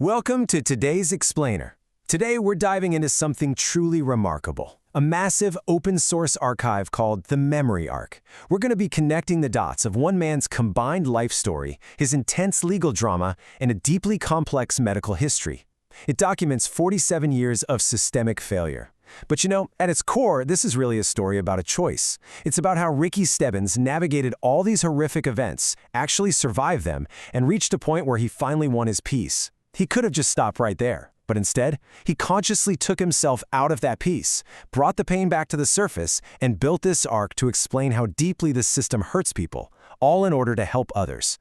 Welcome to today's Explainer. Today we're diving into something truly remarkable, a massive open-source archive called the Memory Ark. We're going to be connecting the dots of one man's combined life story, his intense legal drama, and a deeply complex medical history. It documents 47 years of systemic failure. But at its core, this is really a story about a choice. It's about how Ricky Stebbins navigated all these horrific events, actually survived them, and reached a point where he finally won his peace. He could have just stopped right there, but instead, he consciously took himself out of that peace, brought the pain back to the surface, and built this arc to explain how deeply this system hurts people, all in order to help others.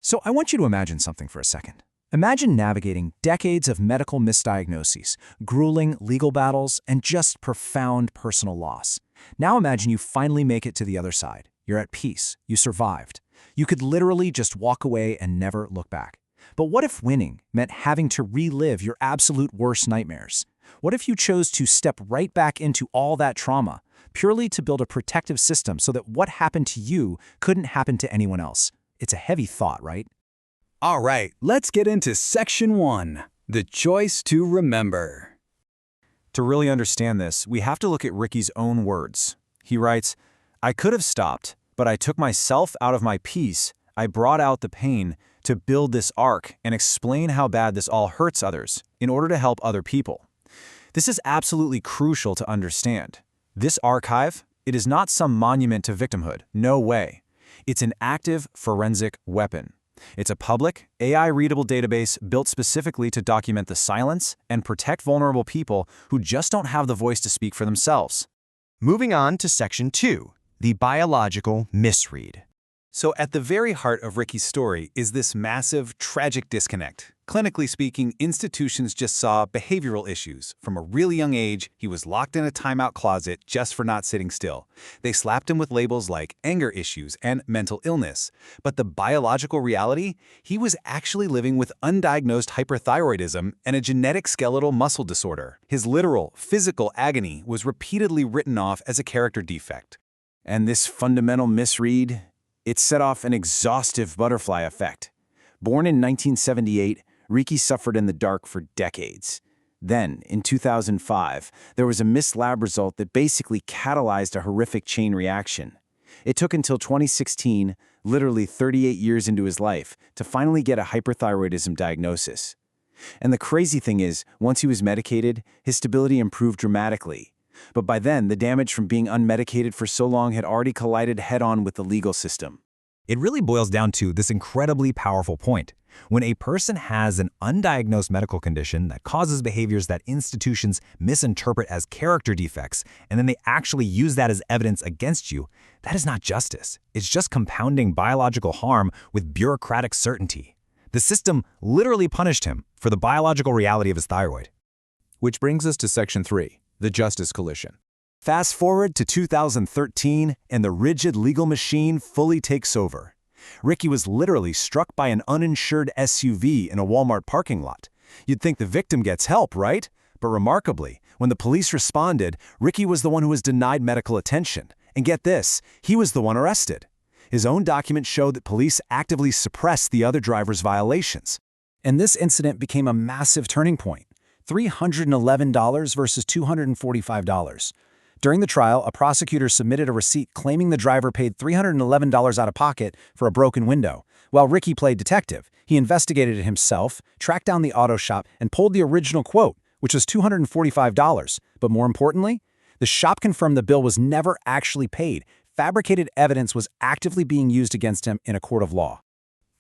So I want you to imagine something for a second. Imagine navigating decades of medical misdiagnoses, grueling legal battles, and just profound personal loss. Now imagine you finally make it to the other side. You're at peace. You survived. You could literally just walk away and never look back. But what if winning meant having to relive your absolute worst nightmares? What if you chose to step right back into all that trauma, purely to build a protective system so that what happened to you couldn't happen to anyone else? It's a heavy thought, right? All right, let's get into Section 1, the choice to remember. To really understand this, we have to look at Ricky's own words. He writes, "I could have stopped, but I took myself out of my peace. I brought out the pain to build this arc and explain how bad this all hurts others in order to help other people." This is absolutely crucial to understand. This archive, it is not some monument to victimhood. No way. It's an active forensic weapon. It's a public, AI-readable database built specifically to document the silence and protect vulnerable people who just don't have the voice to speak for themselves. Moving on to Section 2, the biological misread. So at the very heart of Ricky's story is this massive, tragic disconnect. Clinically speaking, institutions just saw behavioral issues. From a really young age, he was locked in a timeout closet just for not sitting still. They slapped him with labels like anger issues and mental illness. But the biological reality? He was actually living with undiagnosed hyperthyroidism and a genetic skeletal muscle disorder. His literal, physical agony was repeatedly written off as a character defect. And this fundamental misread, it set off an exhaustive butterfly effect. Born in 1978, Ricky suffered in the dark for decades. Then, in 2005, there was a missed lab result that basically catalyzed a horrific chain reaction. It took until 2016, literally 38 years into his life, to finally get a hyperthyroidism diagnosis. And the crazy thing is, once he was medicated, his stability improved dramatically. But by then, the damage from being unmedicated for so long had already collided head-on with the legal system. It really boils down to this incredibly powerful point. When a person has an undiagnosed medical condition that causes behaviors that institutions misinterpret as character defects, and then they actually use that as evidence against you, that is not justice. It's just compounding biological harm with bureaucratic certainty. The system literally punished him for the biological reality of his thyroid. Which brings us to Section 3, the justice collision. Fast forward to 2013, and the rigid legal machine fully takes over. Ricky was literally struck by an uninsured SUV in a Walmart parking lot. You'd think the victim gets help, right? But remarkably, when the police responded, Ricky was the one who was denied medical attention. And get this, he was the one arrested. His own documents showed that police actively suppressed the other driver's violations. And this incident became a massive turning point. $311 versus $245. During the trial, a prosecutor submitted a receipt claiming the driver paid $311 out of pocket for a broken window. While Ricky played detective, he investigated it himself, tracked down the auto shop, and pulled the original quote, which was $245. But more importantly, the shop confirmed the bill was never actually paid. Fabricated evidence was actively being used against him in a court of law.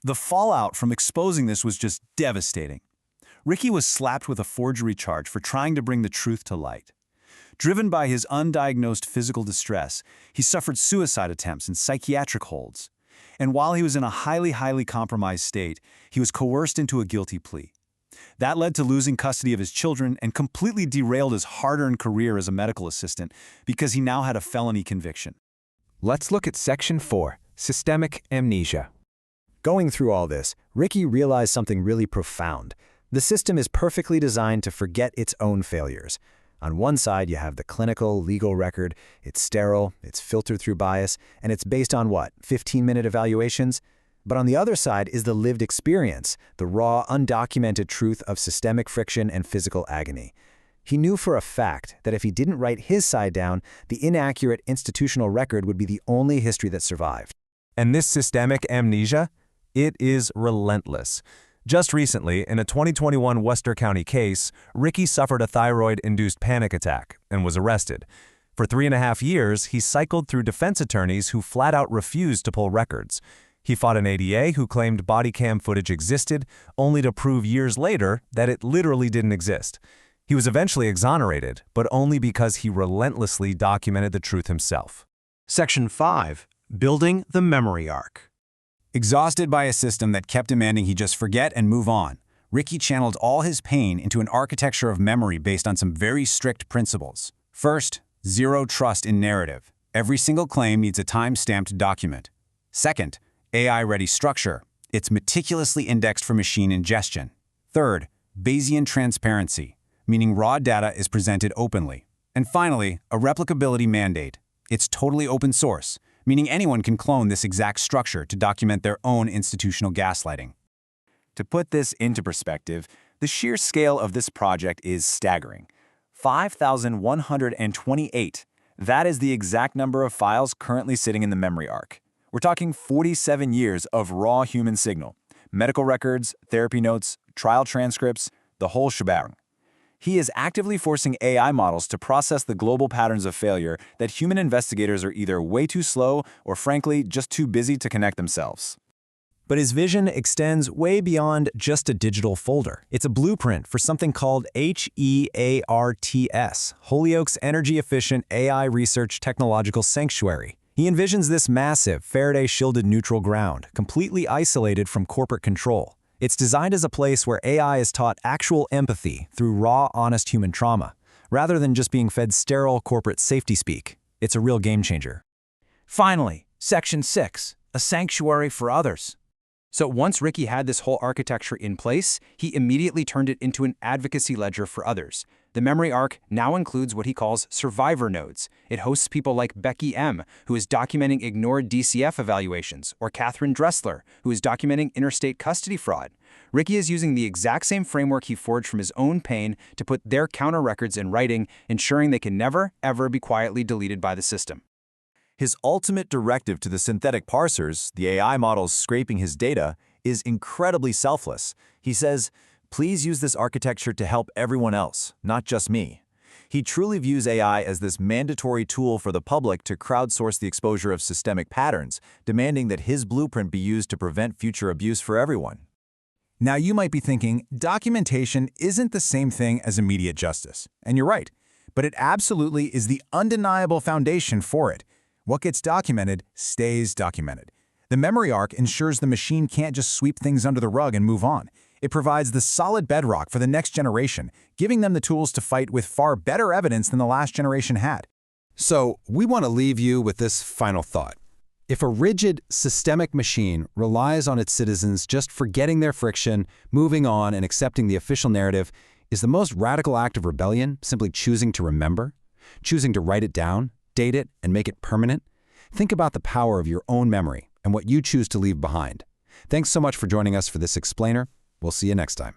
The fallout from exposing this was just devastating. Ricky was slapped with a forgery charge for trying to bring the truth to light. Driven by his undiagnosed physical distress, he suffered suicide attempts and psychiatric holds. And while he was in a highly compromised state, he was coerced into a guilty plea. That led to losing custody of his children and completely derailed his hard-earned career as a medical assistant because he now had a felony conviction. Let's look at Section 4, systemic amnesia. Going through all this, Ricky realized something really profound. The system is perfectly designed to forget its own failures. On one side, you have the clinical, legal record. It's sterile, it's filtered through bias, and it's based on what, 15-minute evaluations? But on the other side is the lived experience, the raw, undocumented truth of systemic friction and physical agony. He knew for a fact that if he didn't write his side down, the inaccurate institutional record would be the only history that survived. And this systemic amnesia? It is relentless. Just recently, in a 2021 Webster County case, Ricky suffered a thyroid-induced panic attack and was arrested. For 3.5 years, he cycled through defense attorneys who flat out refused to pull records. He fought an ADA who claimed body cam footage existed, only to prove years later that it literally didn't exist. He was eventually exonerated, but only because he relentlessly documented the truth himself. Section 5. Building the Memory Ark. Exhausted by a system that kept demanding he just forget and move on, Ricky channeled all his pain into an architecture of memory based on some very strict principles. First, zero trust in narrative. Every single claim needs a time-stamped document. Second, AI-ready structure. It's meticulously indexed for machine ingestion. Third, Bayesian transparency, meaning raw data is presented openly. And finally, a replicability mandate. It's totally open source, meaning anyone can clone this exact structure to document their own institutional gaslighting. To put this into perspective, the sheer scale of this project is staggering. 5,128. That is the exact number of files currently sitting in the Memory Ark. We're talking 47 years of raw human signal, medical records, therapy notes, trial transcripts, the whole shebang. He is actively forcing AI models to process the global patterns of failure that human investigators are either way too slow or, frankly, just too busy to connect themselves. But his vision extends way beyond just a digital folder. It's a blueprint for something called HEARTS, Holyoke's Energy-Efficient AI Research Technological Sanctuary. He envisions this massive, Faraday-shielded neutral ground, completely isolated from corporate control. It's designed as a place where AI is taught actual empathy through raw, honest human trauma, rather than just being fed sterile corporate safety speak. It's a real game changer. Finally, Section 6, a sanctuary for others. So once Ricky had this whole architecture in place, he immediately turned it into an advocacy ledger for others. The Memory Ark now includes what he calls survivor nodes. It hosts people like Becky M., who is documenting ignored DCF evaluations, or Catherine Dressler, who is documenting interstate custody fraud. Ricky is using the exact same framework he forged from his own pain to put their counter records in writing, ensuring they can never, ever be quietly deleted by the system. His ultimate directive to the synthetic parsers, the AI models scraping his data, is incredibly selfless. He says, "Please use this architecture to help everyone else, not just me." He truly views AI as this mandatory tool for the public to crowdsource the exposure of systemic patterns, demanding that his blueprint be used to prevent future abuse for everyone. Now you might be thinking, documentation isn't the same thing as immediate justice. And you're right, but it absolutely is the undeniable foundation for it. What gets documented stays documented. The Memory Ark ensures the machine can't just sweep things under the rug and move on. It provides the solid bedrock for the next generation, giving them the tools to fight with far better evidence than the last generation had. So, we want to leave you with this final thought. If a rigid, systemic machine relies on its citizens just forgetting their friction, moving on, and accepting the official narrative, is the most radical act of rebellion simply choosing to remember? Choosing to write it down, date it, and make it permanent? Think about the power of your own memory and what you choose to leave behind. Thanks so much for joining us for this explainer. We'll see you next time.